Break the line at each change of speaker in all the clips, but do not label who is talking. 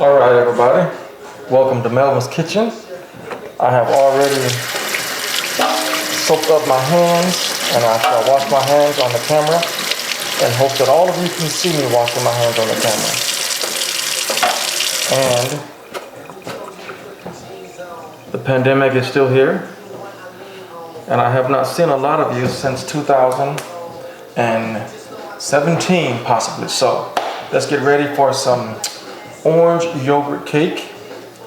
All right, everybody. Welcome to Melvin's Kitchen. I have already soaked up my hands, and I shall wash my hands on the camera and hope that all of you can see me washing my hands on the camera. And the pandemic is still here, and I have not seen a lot of you since 2017, possibly. So let's get ready for some orange yogurt cake.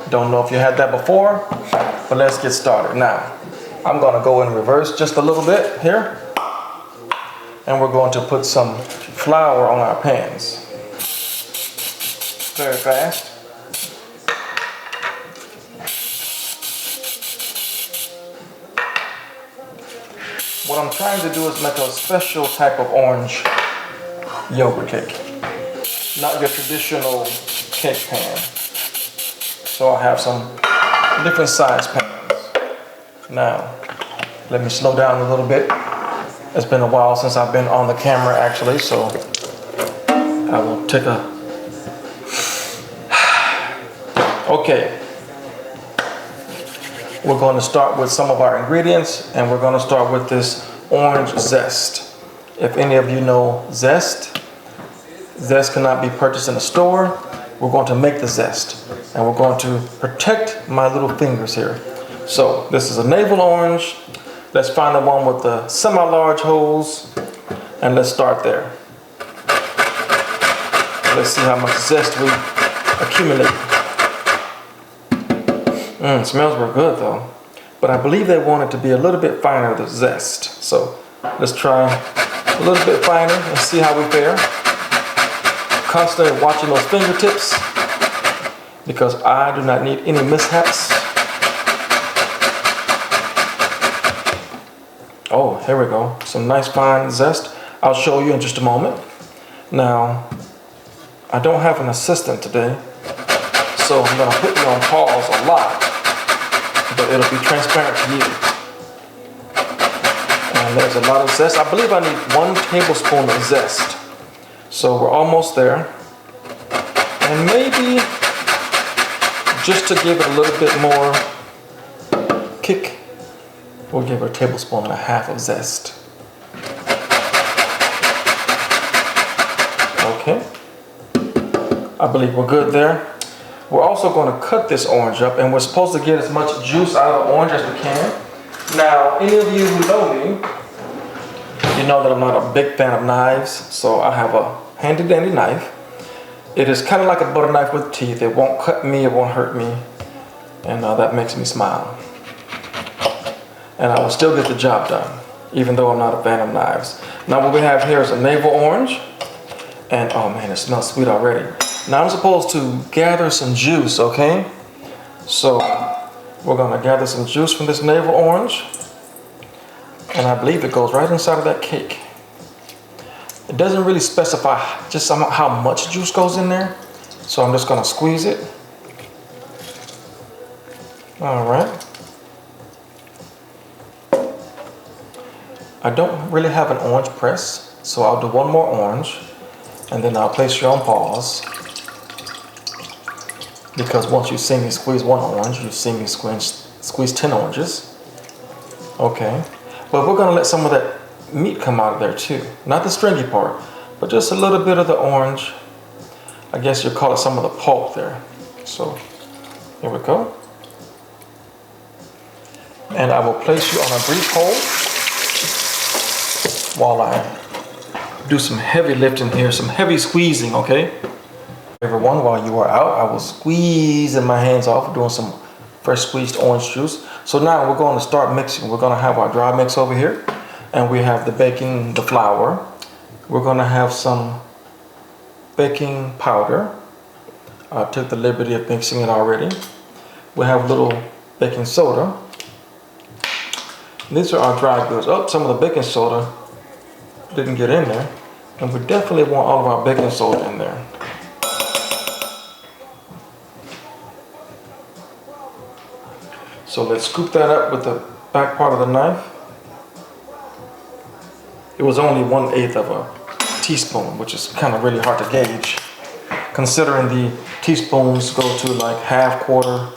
Don't know if you had that before, but let's get started. Now, I'm gonna go in reverse just a little bit here, and we're going to put some flour on our pans. Very fast. What I'm trying to do is make a special type of orange yogurt cake, not your traditional cake pan. So I have some different size pans. Now, let me slow down a little bit. It's been a while since I've been on the camera actually, so I will take a... Okay. We're going to start with some of our ingredients, and we're going to start with this orange zest. If any of you know zest cannot be purchased in a store. We're going to make the zest, and we're going to protect my little fingers here. So this is a navel orange. Let's find the one with the semi-large holes, and let's start there. Let's see how much zest we accumulate. Smells real good though, but I believe they want it to be a little bit finer, the zest. So let's try a little bit finer and see how we fare. Constantly watching those fingertips because I do not need any mishaps. Oh, here we go. Some nice fine zest. I'll show you in just a moment. Now, I don't have an assistant today, so I'm going to put you on pause a lot, but it'll be transparent to you. And there's a lot of zest. I believe I need 1 tablespoon of zest. So we're almost there, and maybe just to give it a little bit more kick, we'll give her 1.5 tablespoons of zest. Okay, I believe we're good there. We're also going to cut this orange up, and we're supposed to get as much juice out of the orange as we can. Now, any of you who know me, you know that I'm not a big fan of knives, so I have a handy dandy knife. It is kind of like a butter knife with teeth. It won't cut me, it won't hurt me, and that makes me smile. And I will still get the job done, even though I'm not a fan of knives. Now what we have here is a navel orange, and oh man, it smells sweet already. Now I'm supposed to gather some juice, okay? So we're gonna gather some juice from this navel orange, and I believe it goes right inside of that cake. It doesn't really specify just how much juice goes in there, so I'm just going to squeeze it. All right. I don't really have an orange press, so I'll do 1 more orange, and then I'll place you on pause. Because once you see me squeeze 1 orange, you see me squeeze 10 oranges. Okay. But we're going to let some of that meat come out of there too. Not the stringy part, but just a little bit of the orange. I guess you'll call it some of the pulp there. So here we go. And I will place you on a brief hold while I do some heavy lifting here, some heavy squeezing, okay? Everyone, while you are out, I was squeezing my hands off, doing some fresh squeezed orange juice. So now we're going to start mixing. We're going to have our dry mix over here. And we have the baking, the flour. We're going to have some baking powder. I took the liberty of mixing it already. We have a little baking soda. These are our dry goods. Oh, some of the baking soda didn't get in there. And we definitely want all of our baking soda in there. So let's scoop that up with the back part of the knife. It was only 1/8 of a teaspoon, which is kind of really hard to gauge, considering the teaspoons go to like half, quarter,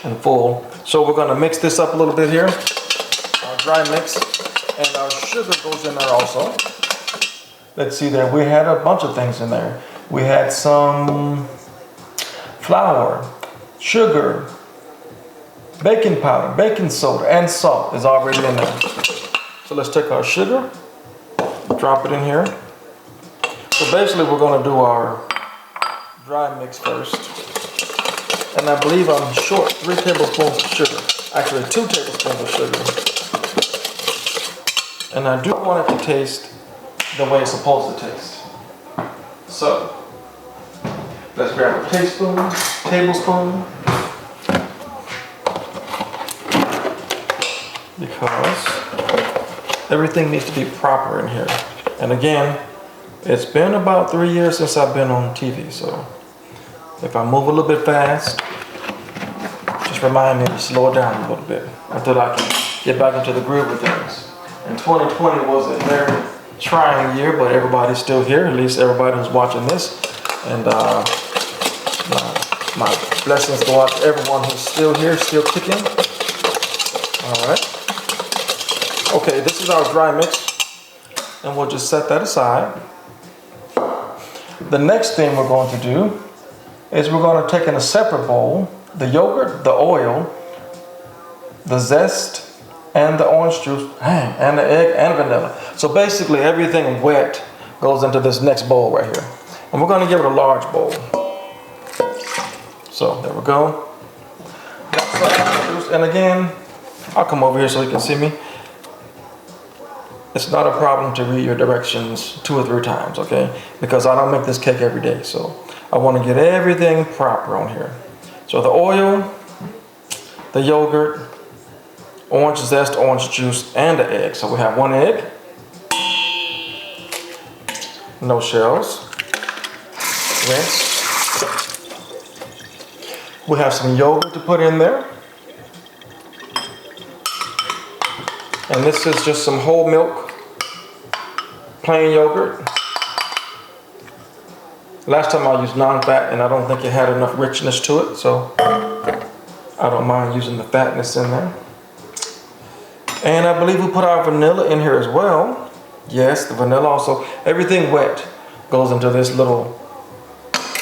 and full. So we're gonna mix this up a little bit here. Our dry mix, and our sugar goes in there also. Let's see there, we had a bunch of things in there. We had some flour, sugar, baking powder, baking soda, and salt is already in there. So let's take our sugar, drop it in here. So basically we're gonna do our dry mix first. And I believe I'm short 3 tablespoons of sugar. Actually 2 tablespoons of sugar. And I do want it to taste the way it's supposed to taste. So, let's grab a tablespoon, because everything needs to be proper in here. And again, it's been about 3 years since I've been on TV, so if I move a little bit fast, just remind me to slow it down a little bit until I can get back into the groove of things. And 2020 was a very trying year, but everybody's still here, at least everybody who's watching this. And my blessings go out to everyone who's still here, still kicking. All right. Okay, this is our dry mix, and we'll just set that aside. The next thing we're going to do is we're going to take in a separate bowl the yogurt, the oil, the zest, and the orange juice, and the egg and vanilla. So basically everything wet goes into this next bowl right here. And we're going to give it a large bowl. So there we go. And again, I'll come over here so you can see me. It's not a problem to read your directions 2 or 3 times, okay? Because I don't make this cake every day, so I want to get everything proper on here. So the oil, the yogurt, orange zest, orange juice, and the egg. So we have 1 egg, no shells, rinse. We have some yogurt to put in there. And this is just some whole milk, plain yogurt. Last time I used non-fat and I don't think it had enough richness to it, so I don't mind using the fatness in there. And I believe we put our vanilla in here as well. Yes, the vanilla also. Everything wet goes into this little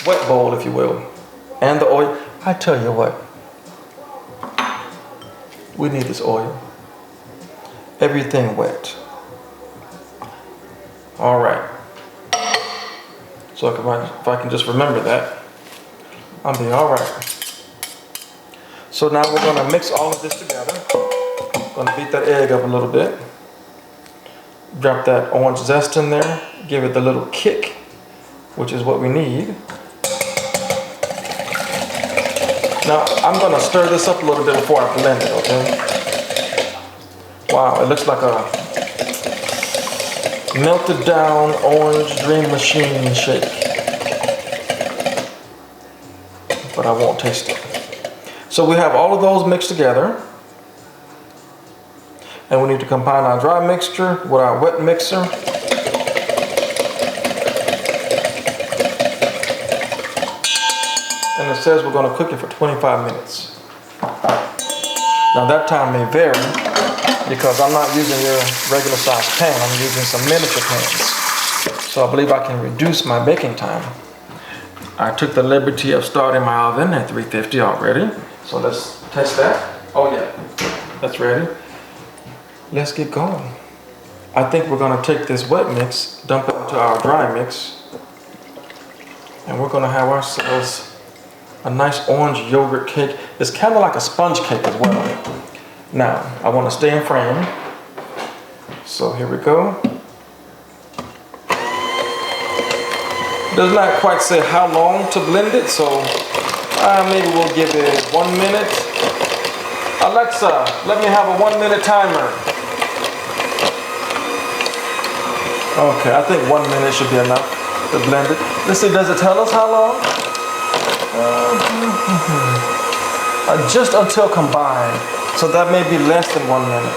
wet bowl, if you will. And the oil. I tell you what, we need this oil. Everything wet. All right. So if I can just remember that, I'll be all right. So now we're going to mix all of this together. Going to beat that egg up a little bit. Drop that orange zest in there. Give it the little kick, which is what we need. Now, I'm going to stir this up a little bit before I blend it, okay? Wow, it looks like a melted down orange Dream Machine shake. But I won't taste it. So we have all of those mixed together. And we need to combine our dry mixture with our wet mixer. And it says we're going to cook it for 25 minutes. Now that time may vary because I'm not using your regular size pan. I'm using some miniature pans. So I believe I can reduce my baking time. I took the liberty of starting my oven at 350 already. So let's test that. Oh yeah, that's ready. Let's get going. I think we're going to take this wet mix, dump it into our dry mix, and we're going to have ourselves a nice orange yogurt cake. It's kind of like a sponge cake as well. Now, I want to stay in frame. So here we go. Does not quite say how long to blend it, so maybe we'll give it 1 minute. Alexa, let me have a 1 minute timer. Okay, I think 1 minute should be enough to blend it. Let's see, does it tell us how long? Just until combined. So that may be less than 1 minute.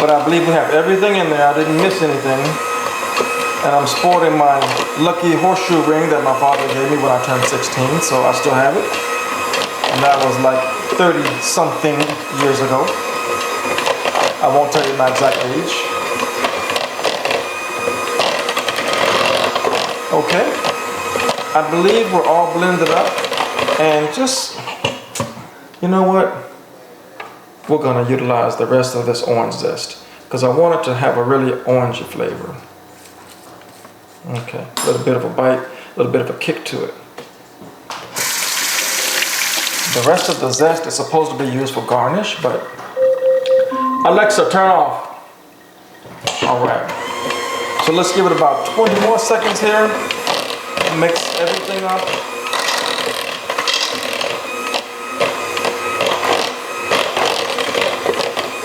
But I believe we have everything in there. I didn't miss anything. And I'm sporting my lucky horseshoe ring that my father gave me when I turned 16, so I still have it. And that was like 30 something years ago. I won't tell you my exact age. Okay, I believe we're all blended up, and just, you know what? We're gonna utilize the rest of this orange zest because I want it to have a really orangey flavor. Okay, a little bit of a bite, a little bit of a kick to it. The rest of the zest is supposed to be used for garnish, but Alexa, turn off. All right. So let's give it about 20 more seconds here. Mix everything up.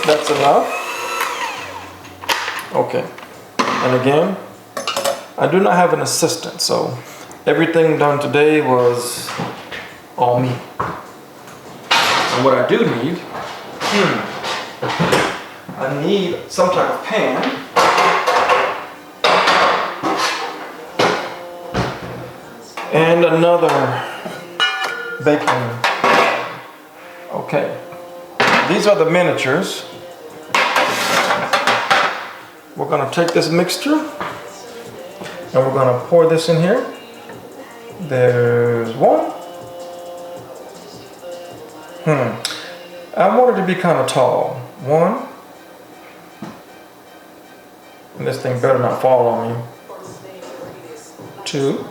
That's enough. Okay. And again, I do not have an assistant, so everything done today was all me. And what I do need, I need some type of pan. And another baking. Okay. These are the miniatures. We're gonna take this mixture and we're gonna pour this in here. There's one. I want it to be kind of tall. One. And this thing better not fall on me. Two.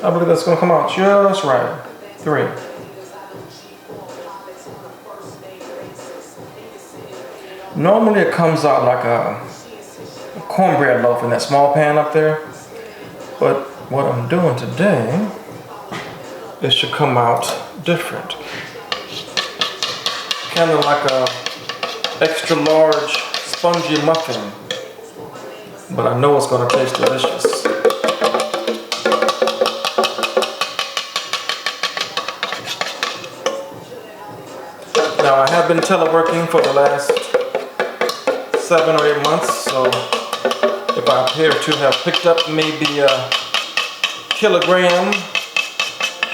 I believe that's gonna come out just right. Three. Normally it comes out like a cornbread loaf in that small pan up there. But what I'm doing today, it should come out different. Kind of like a extra large spongy muffin. But I know it's gonna taste delicious. Now I have been teleworking for the last 7 or 8 months, so if I appear to have picked up maybe a kilogram,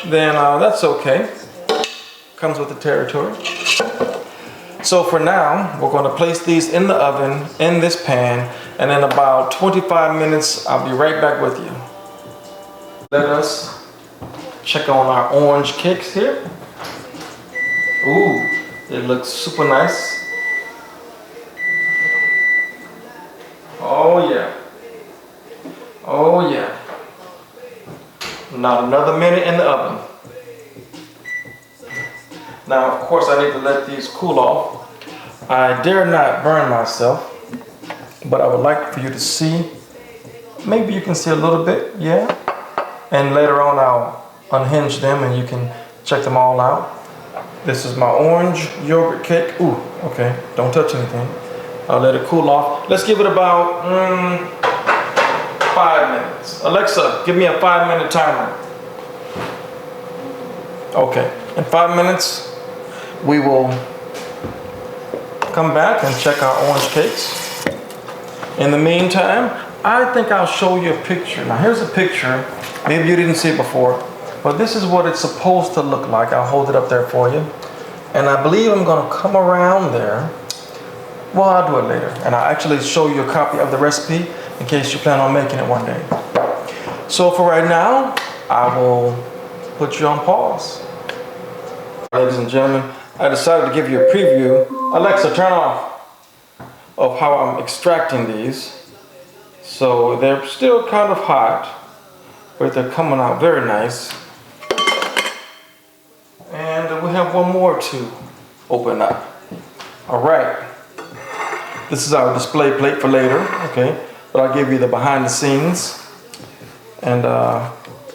then that's okay. Comes with the territory. So for now, we're going to place these in the oven, in this pan, and in about 25 minutes, I'll be right back with you. Let us check on our orange cakes here. Ooh. It looks super nice. Oh yeah. Oh yeah. Not another minute in the oven. Now, of course, I need to let these cool off. I dare not burn myself, but I would like for you to see. Maybe you can see a little bit, yeah. And later on, I'll unhinge them and you can check them all out. This is my orange yogurt cake. Ooh, okay, don't touch anything. I'll let it cool off. Let's give it about 5 minutes. Alexa, give me a 5-minute timer. Okay, in 5 minutes, we will come back and check our orange cakes. In the meantime, I think I'll show you a picture. Now here's a picture. Maybe you didn't see it before. But this is what it's supposed to look like. I'll hold it up there for you. And I believe I'm gonna come around there. Well, I'll do it later. And I'll actually show you a copy of the recipe in case you plan on making it one day. So for right now, I will put you on pause. Ladies and gentlemen, I decided to give you a preview. Alexa, turn off. Of how I'm extracting these. So they're still kind of hot, but they're coming out very nice. And we have one more to open up. All right. This is our display plate for later, okay? But I'll give you the behind the scenes. And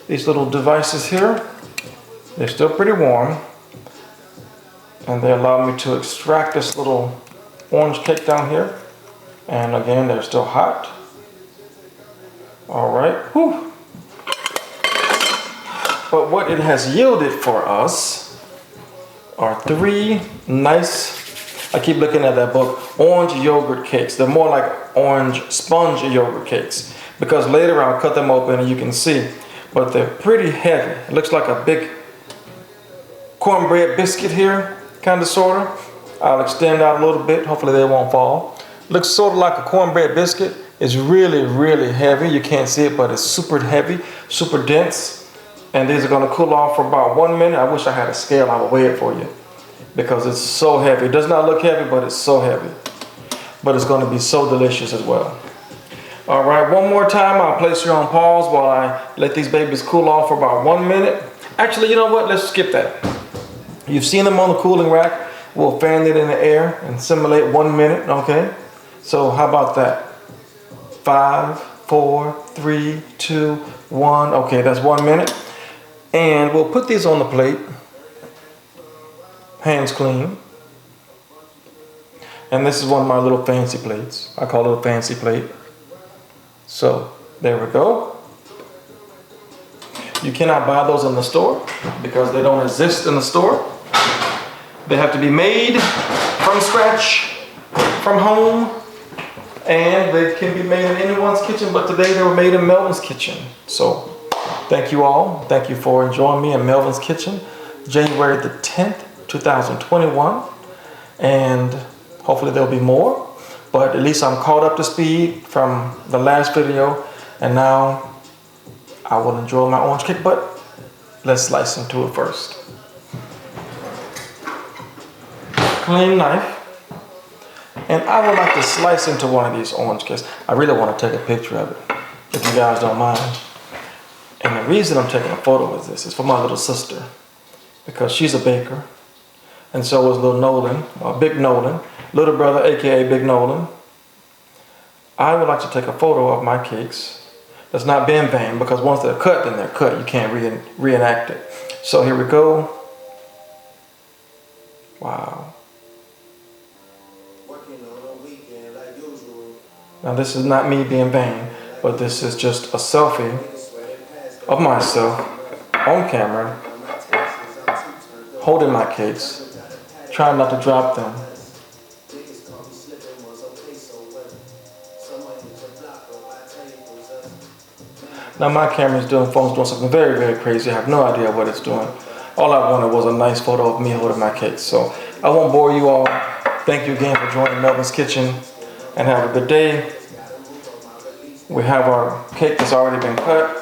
these little devices here, they're still pretty warm. And they allow me to extract this little orange cake down here. And again, they're still hot. All right. Whew. But what it has yielded for us are 3 nice I keep looking at that book, orange yogurt cakes. They're more like orange sponge yogurt cakes because later I'll cut them open and you can see, but they're pretty heavy. It looks like a big cornbread biscuit here, kind of, sort of. I'll extend out a little bit. Hopefully they won't fall. Looks sort of like a cornbread biscuit. It's really, really heavy. You can't see it, but it's super heavy, super dense. And these are going to cool off for about 1 minute. I wish I had a scale. I would weigh it for you because it's so heavy. It does not look heavy, but it's so heavy. But it's going to be so delicious as well. All right, one more time. I'll place you on pause while I let these babies cool off for about 1 minute. Actually, you know what? Let's skip that. You've seen them on the cooling rack. We'll fan it in the air and simulate 1 minute, okay? So how about that? 5, 4, 3, 2, 1. Okay, that's 1 minute. And we'll put these on the plate. Hands clean. And this is one of my little fancy plates. I call it a fancy plate. So there we go. You cannot buy those in the store because they don't exist in the store. They have to be made from scratch, from home. And they can be made in anyone's kitchen, but today they were made in Melvin's kitchen. So thank you all. Thank you for enjoying me in Melvin's kitchen, January the 10th, 2021. And hopefully there'll be more, but at least I'm caught up to speed from the last video. And now I will enjoy my orange cake, but let's slice into it first. Clean knife. And I would like to slice into one of these orange cakes. I really want to take a picture of it, if you guys don't mind. And the reason I'm taking a photo of this is for my little sister, because she's a baker. And so is little Nolan, Big Nolan, little brother, AKA Big Nolan. I would like to take a photo of my cakes. That's not being vain, because once they're cut, then they're cut. You can't reenact it. So here we go. Wow. Now this is not me being vain, but this is just a selfie of myself on camera, holding my cakes, trying not to drop them. Now my camera's phone's doing something very, very crazy. I have no idea what it's doing. All I wanted was a nice photo of me holding my cakes. So I won't bore you all. Thank you again for joining Melvin's Kitchen. And have a good day. We have our cake that's already been cut.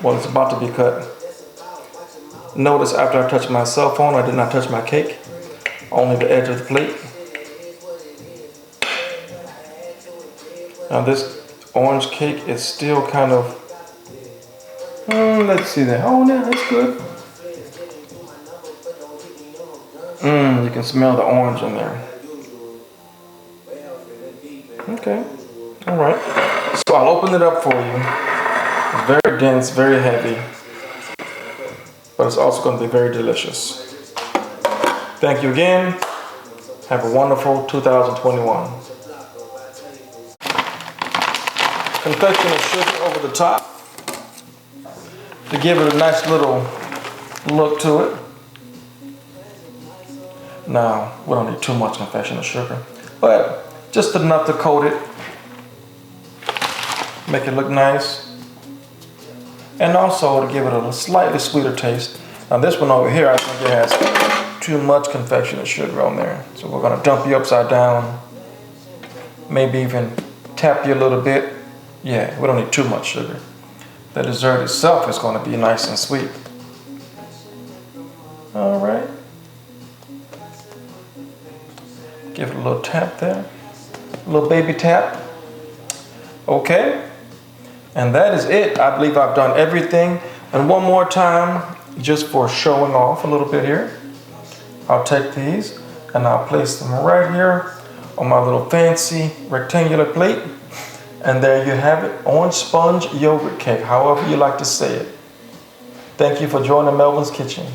Well, it's about to be cut. Notice after I touched my cell phone, I did not touch my cake. Only the edge of the plate. Now this orange cake is still kind of, let's see that. Oh, yeah, that's good. You can smell the orange in there. Okay, all right. So I'll open it up for you. It's very dense, very heavy, but it's also going to be very delicious. Thank you again. Have a wonderful 2021. Confection of sugar over the top to give it a nice little look to it. Now, we don't need too much confection of sugar, but just enough to coat it, make it look nice, and also to give it a slightly sweeter taste. Now this one over here, I think it has too much confectionate sugar on there. So we're gonna dump you upside down, maybe even tap you a little bit. Yeah, we don't need too much sugar. The dessert itself is gonna be nice and sweet. All right. Give it a little tap there. A little baby tap. Okay. And that is it. I believe I've done everything. And one more time, just for showing off a little bit here, I'll take these and I'll place them right here on my little fancy rectangular plate. And there you have it, orange sponge yogurt cake, however you like to say it. Thank you for joining Melvin's Kitchen.